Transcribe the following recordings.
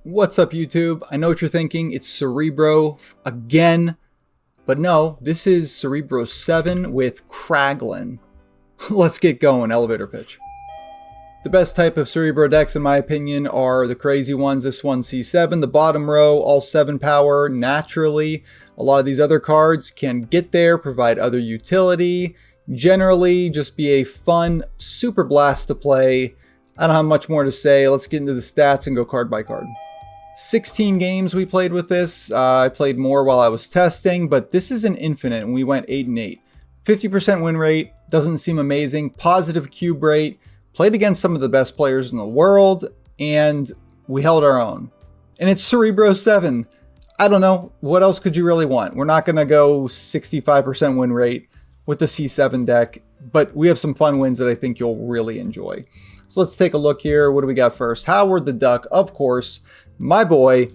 What's up, YouTube? I know what you're thinking. It's Cerebro again. But no, this is Cerebro 7 with Kraglin. Let's get going. Elevator pitch. The best type of Cerebro decks, in my opinion, are the crazy ones. This one, C7. The bottom row, all 7 power naturally. A lot of these other cards can get there, provide other utility. Generally, just be a fun super blast to play. I don't have much more to say. Let's get into the stats and go card by card. 16 games we played with this. I played more while I was testing, but this is an infinite and we went 8-8. 50% win rate, doesn't seem amazing. Positive cube rate, played against some of the best players in the world, and we held our own. And it's Cerebro 7. I don't know, what else could you really want? We're not going to go 65% win rate with the C7 deck, but we have some fun wins that I think you'll really enjoy. So let's take a look here. What do we got first? Howard the Duck, of course, my boy.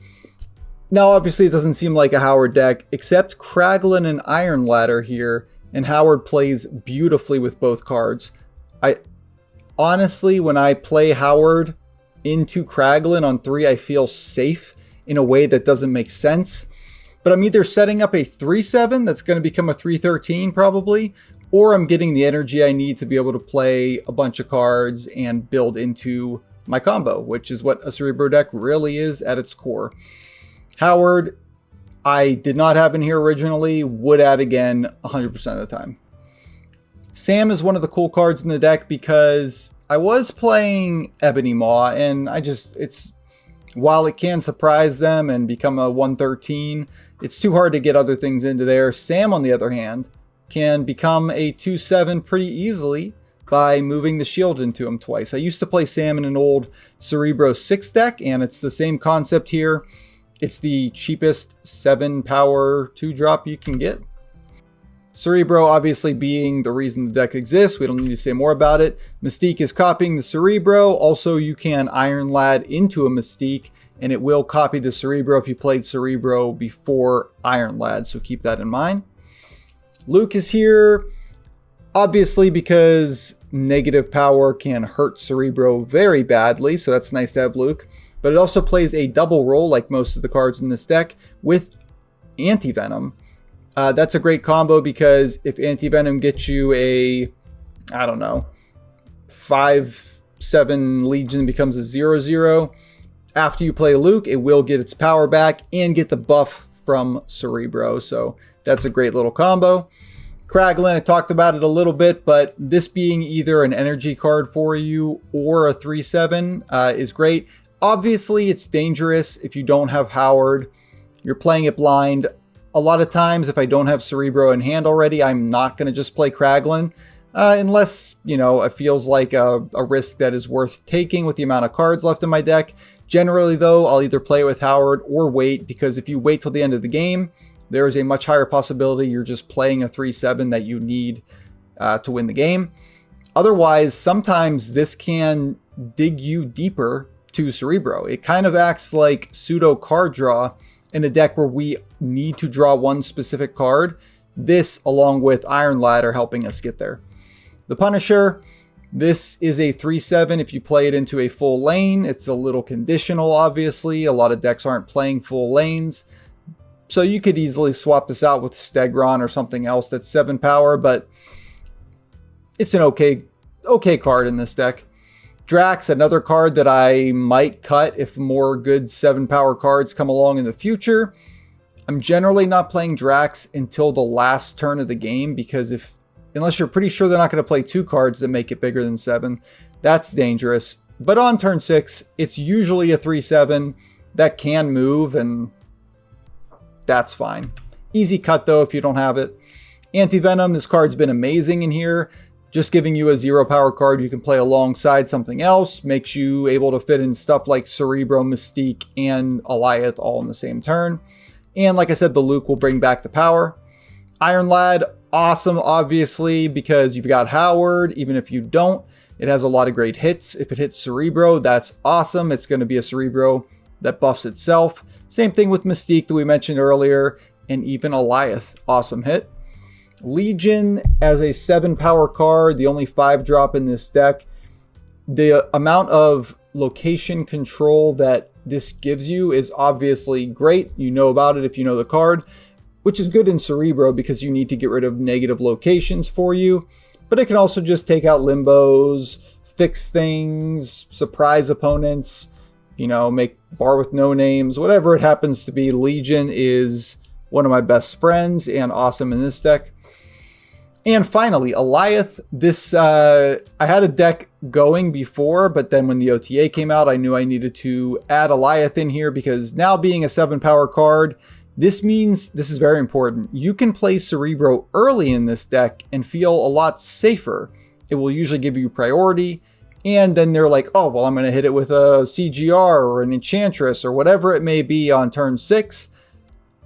Now, obviously, it doesn't seem like a Howard deck, except Kraglin and Iron Lad are here, and Howard plays beautifully with both cards. Honestly, when I play Howard into Kraglin on 3, I feel safe in a way that doesn't make sense. But I'm either setting up a 3-7 that's going to become a 3-13 probably, or I'm getting the energy I need to be able to play a bunch of cards and build into my combo, which is what a Cerebro deck really is at its core. Howard, I did not have in here originally, would add again 100% of the time. Sam is one of the cool cards in the deck because I was playing Ebony Maw, and while it can surprise them and become a 113, it's too hard to get other things into there. Sam, on the other hand, can become a 2-7 pretty easily by moving the shield into him twice. I used to play Sam in an old Cerebro 6 deck, and it's the same concept here. It's the cheapest 7 power 2-drop you can get. Cerebro obviously being the reason the deck exists. We don't need to say more about it. Mystique is copying the Cerebro. Also, you can Iron Lad into a Mystique, and it will copy the Cerebro if you played Cerebro before Iron Lad, so keep that in mind. Luke is here, obviously, because negative power can hurt Cerebro very badly, so that's nice to have Luke. But it also plays a double role, like most of the cards in this deck, with Anti-Venom. That's a great combo because if Anti-Venom gets you a, 5-7 Legion becomes a 0-0, after you play Luke, it will get its power back and get the buff from Cerebro. So that's a great little combo. Kraglin, I talked about it a little bit, but this being either an energy card for you or a 3-7 is great. Obviously, it's dangerous if you don't have Howard. You're playing it blind. A lot of times, if I don't have Cerebro in hand already, I'm not going to just play Kraglin. Unless, it feels like a risk that is worth taking with the amount of cards left in my deck. Generally, though, I'll either play with Howard or wait, because if you wait till the end of the game, there is a much higher possibility you're just playing a 3-7 that you need to win the game. Otherwise, sometimes this can dig you deeper to Cerebro. It kind of acts like pseudo card draw in a deck where we need to draw one specific card. This, along with Iron Lad, are helping us get there. The Punisher, this is a 3-7 if you play it into a full lane. It's a little conditional, obviously. A lot of decks aren't playing full lanes. So you could easily swap this out with Stegron or something else that's 7 power, but it's an okay card in this deck. Drax, another card that I might cut if more good 7 power cards come along in the future. I'm generally not playing Drax until the last turn of the game, because unless you're pretty sure they're not going to play 2 cards that make it bigger than 7, that's dangerous. But on turn 6, it's usually a 3-7 that can move, and that's fine. Easy cut though if you don't have it. Anti-Venom, this card's been amazing in here. Just giving you a 0 power card you can play alongside something else makes you able to fit in stuff like Cerebro, Mystique, and Alioth all in the same turn. And like I said, the Luke will bring back the power. Iron Lad, awesome obviously, because you've got Howard. Even if you don't, it has a lot of great hits. If it hits Cerebro, that's awesome. It's going to be a Cerebro that buffs itself. Same thing with Mystique that we mentioned earlier, and even Alioth, awesome hit. Legion as a 7 power card, the only 5-drop in this deck. The amount of location control that this gives you is obviously great. You know about it if you know the card, which is good in Cerebro because you need to get rid of negative locations for you. But it can also just take out limbos, fix things, surprise opponents, you know, make bar with no names, whatever it happens to be. Legion is one of my best friends and awesome in this deck. And finally, Alioth. This, I had a deck going before, but then when the OTA came out, I knew I needed to add Alioth in here because now being a 7-power card, this means, this is very important, you can play Cerebro early in this deck and feel a lot safer. It will usually give you priority, and then they're like, oh, well, I'm going to hit it with a CGR or an Enchantress or whatever it may be on turn 6.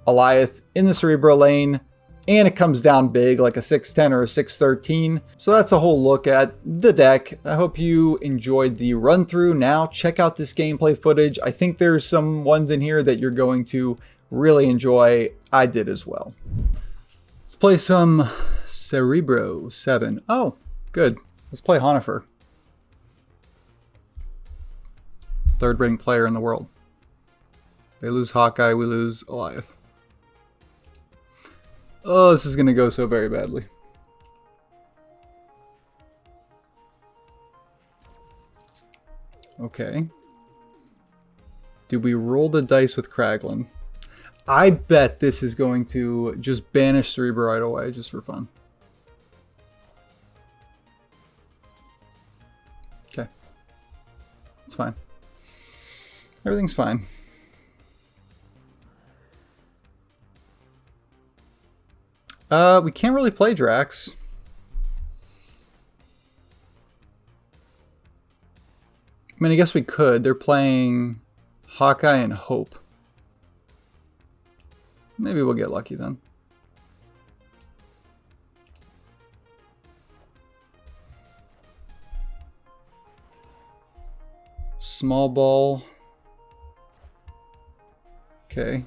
Alioth in the Cerebro lane, and it comes down big like a 6-10 or a 6-13. So that's a whole look at the deck. I hope you enjoyed the run through. Now check out this gameplay footage. I think there's some ones in here that you're going to really enjoy. I did as well. Let's play some Cerebro 7. Oh, good. Let's play Honifer. Third-rating player in the world. They lose Hawkeye, we lose Alioth. Oh, this is going to go so very badly. Okay. Do we roll the dice with Kraglin? I bet this is going to just banish Cerebro right away, just for fun. Okay. It's fine. Everything's fine. We can't really play Drax. I mean, I guess we could. They're playing Hawkeye and Hope. Maybe we'll get lucky then. Small ball. Okay.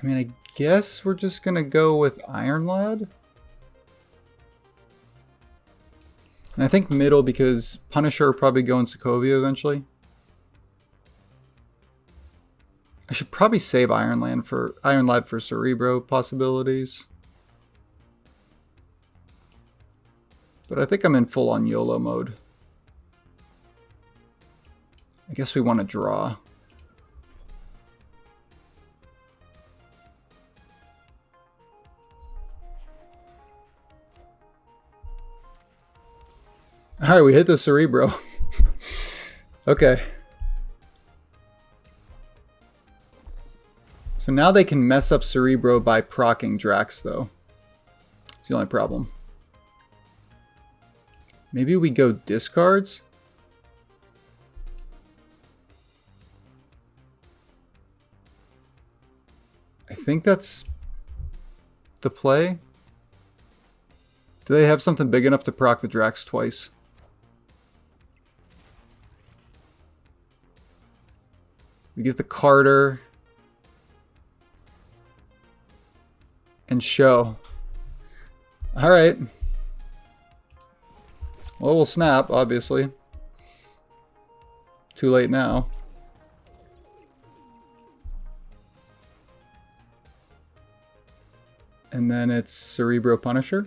I mean, I guess we're just gonna go with Iron Lad. And I think middle because Punisher will probably go in Sokovia eventually. I should probably save Iron Lad for Cerebro possibilities. But I think I'm in full on YOLO mode. I guess we want to draw. Alright, we hit the Cerebro. Okay. So now they can mess up Cerebro by proccing Drax, though. It's the only problem. Maybe we go discards? I think that's the play. Do they have something big enough to proc the Drax twice? We get the Carter and show. All right. Well, we'll snap, obviously. Too late now. And then it's Cerebro Punisher.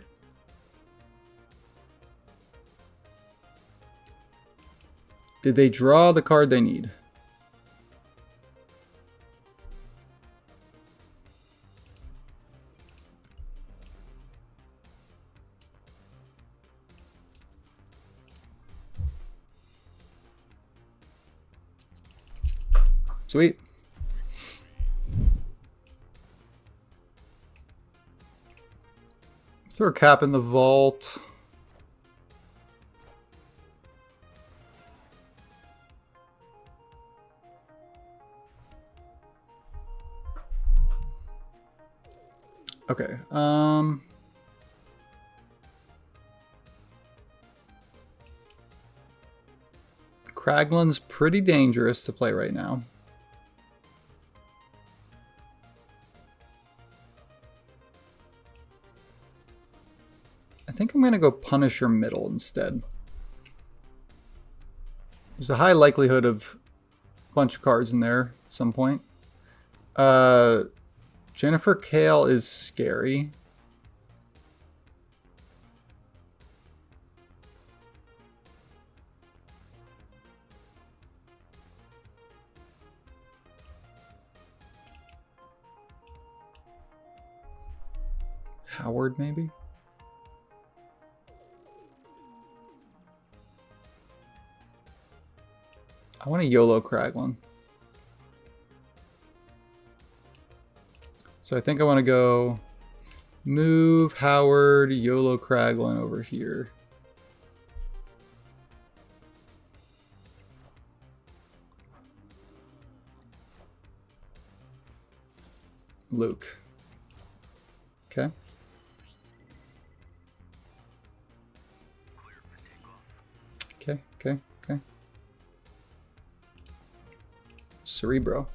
Did they draw the card they need? Sweet. Throw a cap in the vault. Okay. Kraglin's pretty dangerous to play right now. think I'm going to go Punisher middle instead. There's a high likelihood of a bunch of cards in there at some point. Jennifer Kale is scary. Howard, maybe? I want a YOLO Kraglin. So I think I want to go move Howard, YOLO Kraglin over here. Luke. Okay. Okay. Cerebro.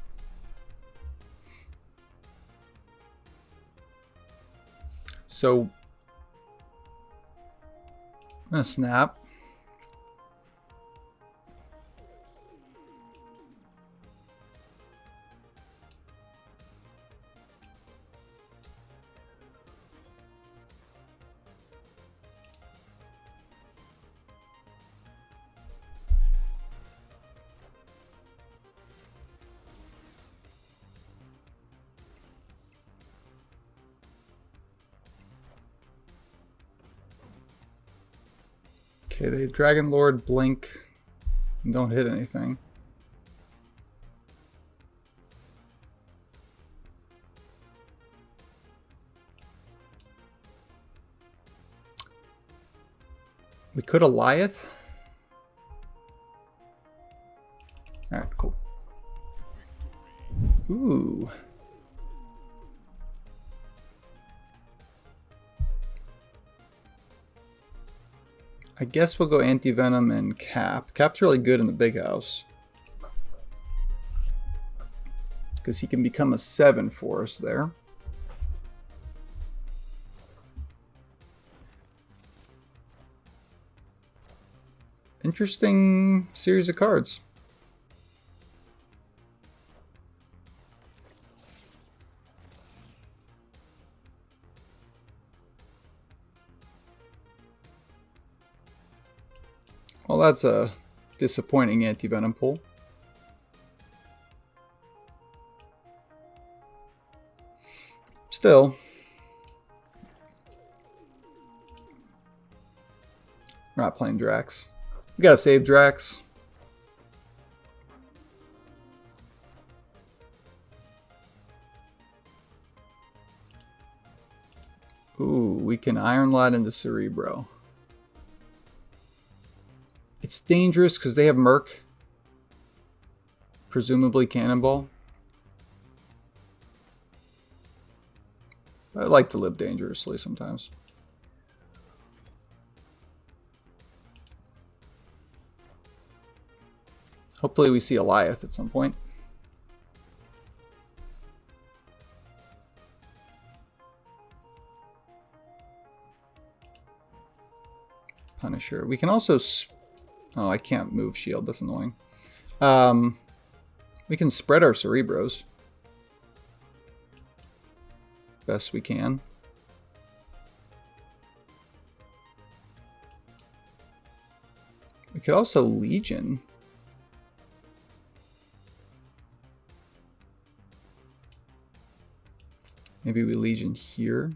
So I'm gonna snap. Okay, they Dragon Lord blink and don't hit anything. We could Alioth. Alright, cool. Ooh. I guess we'll go Anti-Venom and Cap. Cap's really good in the big house. Because he can become a 7 for us there. Interesting series of cards. Well, that's a disappointing Anti-Venom pull. Still, we're not playing Drax. We gotta save Drax. Ooh, we can Iron Lad into Cerebro. It's dangerous because they have Merc. Presumably Cannonball. I like to live dangerously sometimes. Hopefully we see Alioth at some point. Punisher. We can also... Oh, I can't move shield. That's annoying. We can spread our Cerebros. Best we can. We could also Legion. Maybe we Legion here.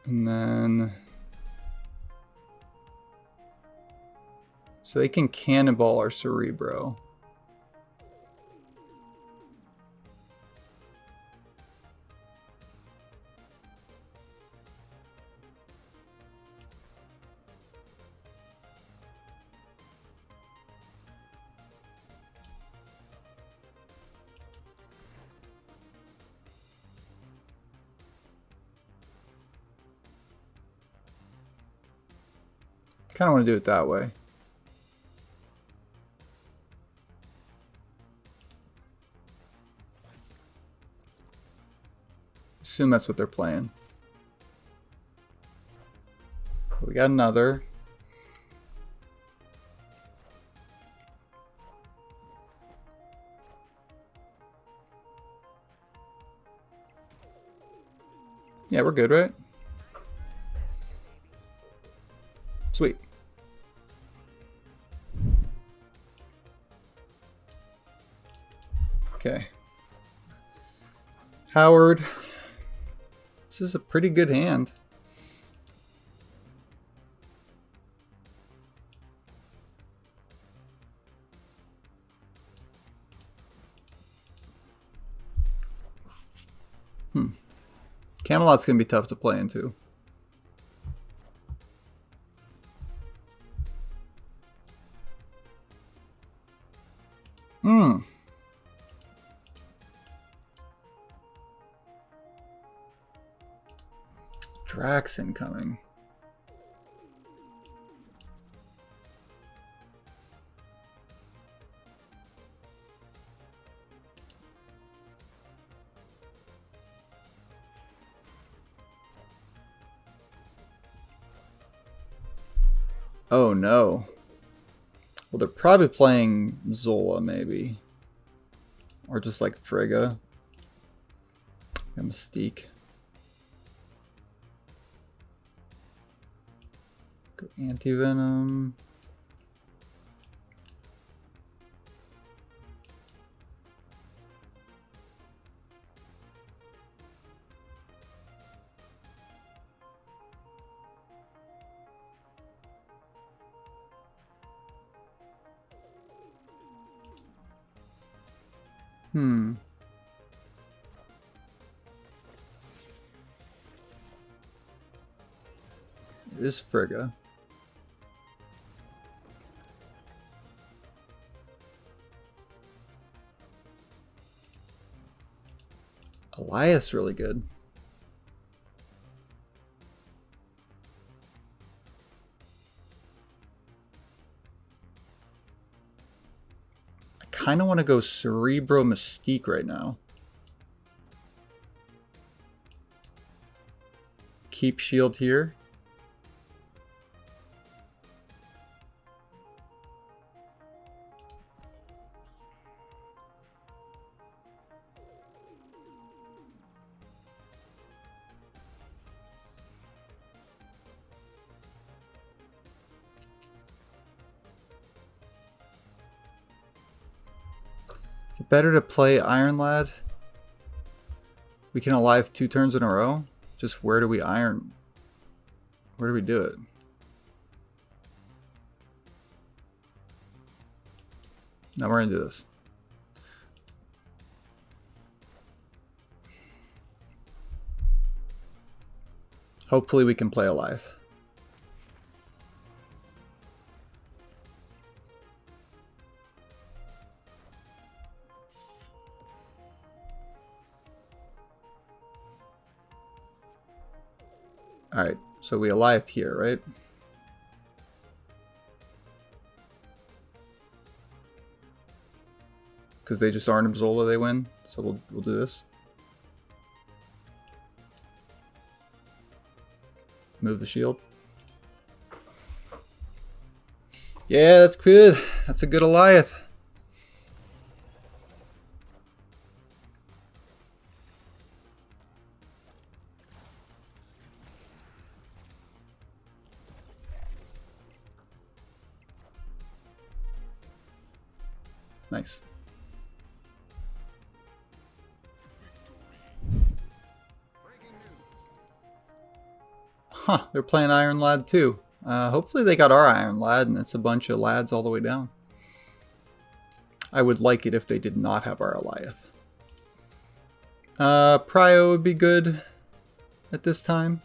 And then... So they can Cannonball our Cerebro. Kind of want to do it that way. Assume that's what they're playing. We got another. Yeah, we're good, right? Sweet. Okay. Howard. This is a pretty good hand. Camelot's going to be tough to play into. Drax incoming. Oh no. Well, they're probably playing Zola, maybe. Or just like Frigga. A Mystique. Go Anti-Venom. It is Frigga. Alioth's really good. I kind of want to go Cerebro Mystique right now. Keep shield here. Is it better to play Iron Lad? We can Alioth 2 turns in a row? Just where do we Iron? Where do we do it? Now we're gonna do this. Hopefully we can play Alioth. Alright, so we Alioth here, right? Because they just aren't Zola, they win. So we'll do this. Move the shield. Yeah, that's good. That's a good Alioth. Nice. Huh, they're playing Iron Lad too. Hopefully they got our Iron Lad and it's a bunch of lads all the way down. I would like it if they did not have our Alioth. Prio would be good at this time.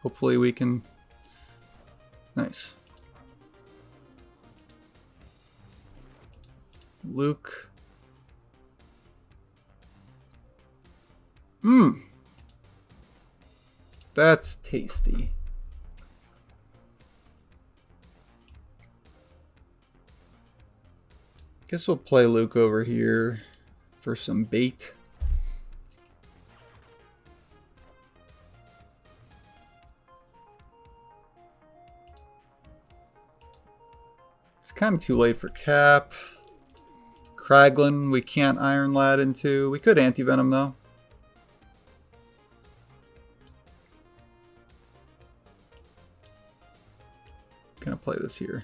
Hopefully we can... Nice. Luke. That's tasty. Guess we'll play Luke over here for some bait. It's kind of too late for Cap. Kraglin, we can't Iron Lad into. We could Anti-Venom though. Gonna play this here.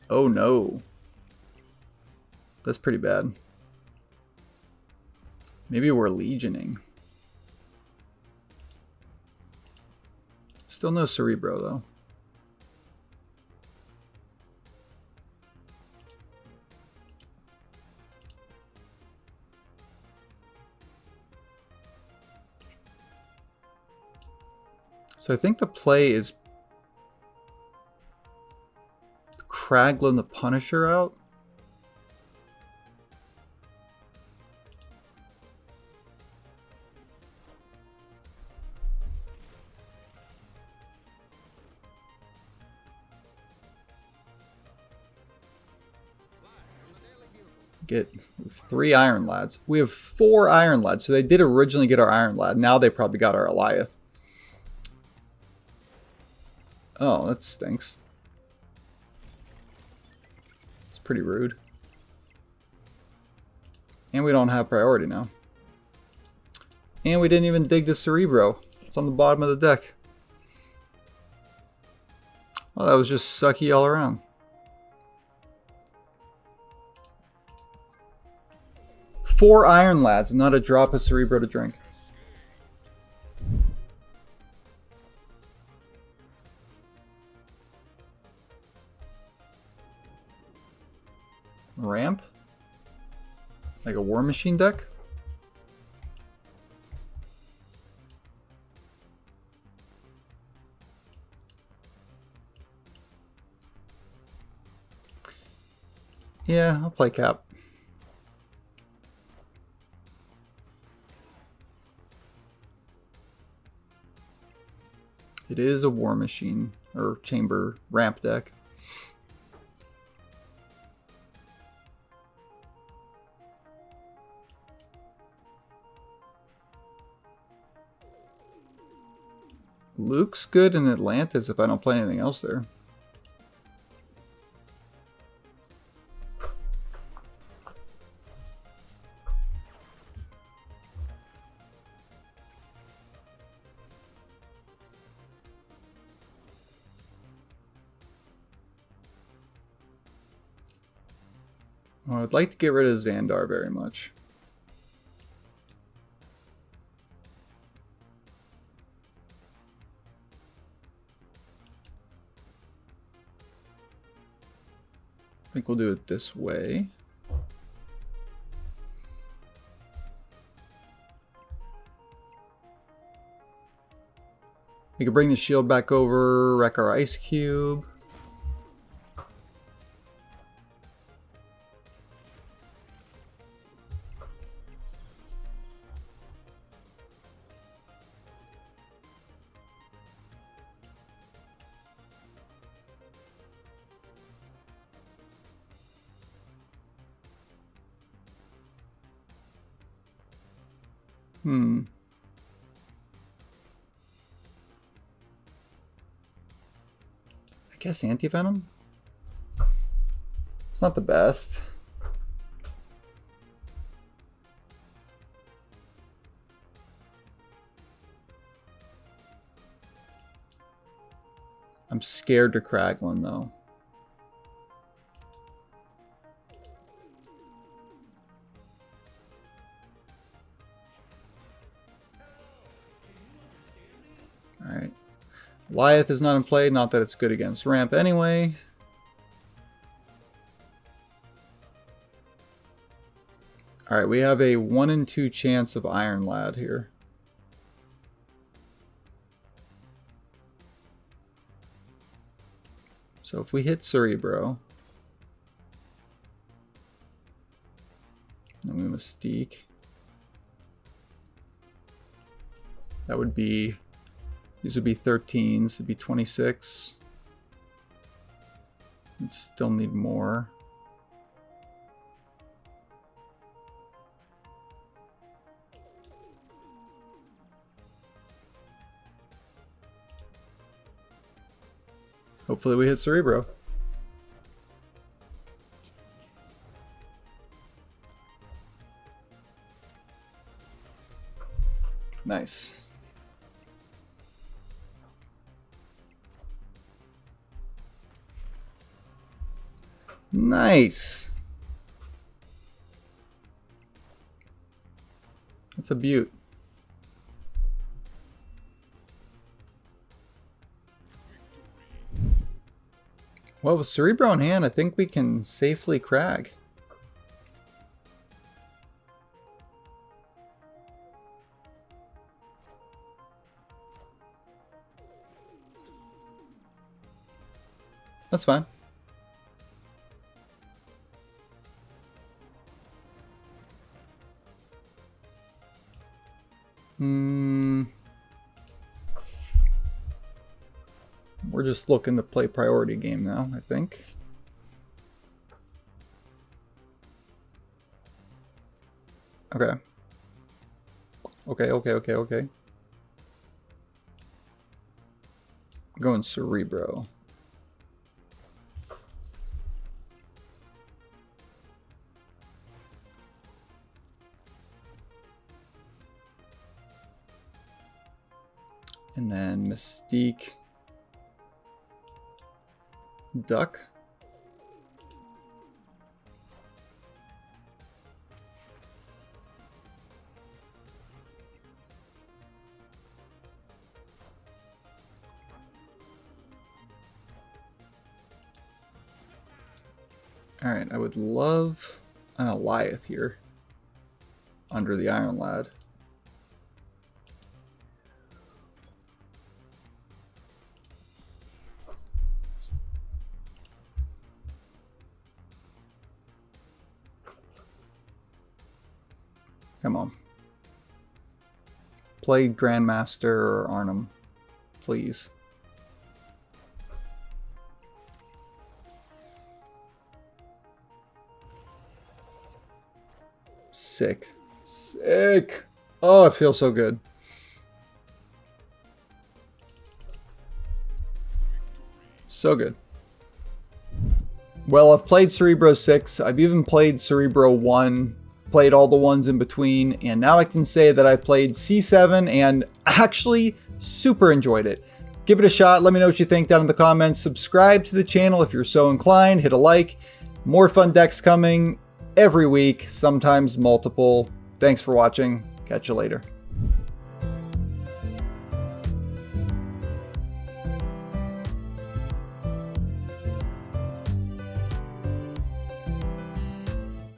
Oh no. That's pretty bad. Maybe we're legioning. Still no Cerebro though. So I think the play is Kraglin the Punisher out. Get 3 Iron Lads. We have 4 Iron Lads. So they did originally get our Iron Lad. Now they probably got our Alioth. Oh, that stinks. It's pretty rude. And we don't have priority now. And we didn't even dig the Cerebro. It's on the bottom of the deck. Well, that was just sucky all around. Four Iron Lads and not a drop of Cerebro to drink. Ramp? Like a War Machine deck? Yeah, I'll play Cap. It is a War Machine or Chamber ramp deck. Luke's good in Atlantis if I don't play anything else there. Well, I'd like to get rid of Xandar very much. I think we'll do it this way. We could bring the shield back over, wreck our ice cube. I guess Anti-Venom? It's not the best. I'm scared to Kraglin though. Alright. Alioth is not in play, not that it's good against ramp anyway. Alright, we have a 1 in 2 chance of Iron Lad here. So if we hit Cerebro, then we Mystique. That would be These would be 13s. It'd be 26. We'd still need more. Hopefully we hit Cerebro. Nice. Nice. That's a beaut. Well, with Cerebro in hand, I think we can safely crag. That's fine. We're just looking to play priority game now, I think. Okay. Okay. I'm going Cerebro. And then Mystique. Duck. Alright, I would love an Alioth here under the Iron Lad. Come on. Play Grandmaster or Arnhem, please. Sick. Sick. Oh, it feels so good. So good. Well, I've played Cerebro 6. I've even played Cerebro 1. Played all the ones in between, and now I can say that I played C7 and actually super enjoyed it. Give it a shot. Let me know what you think down in the comments. Subscribe to the channel if you're so inclined. Hit a like. More fun decks coming every week, sometimes multiple. Thanks for watching. Catch you later.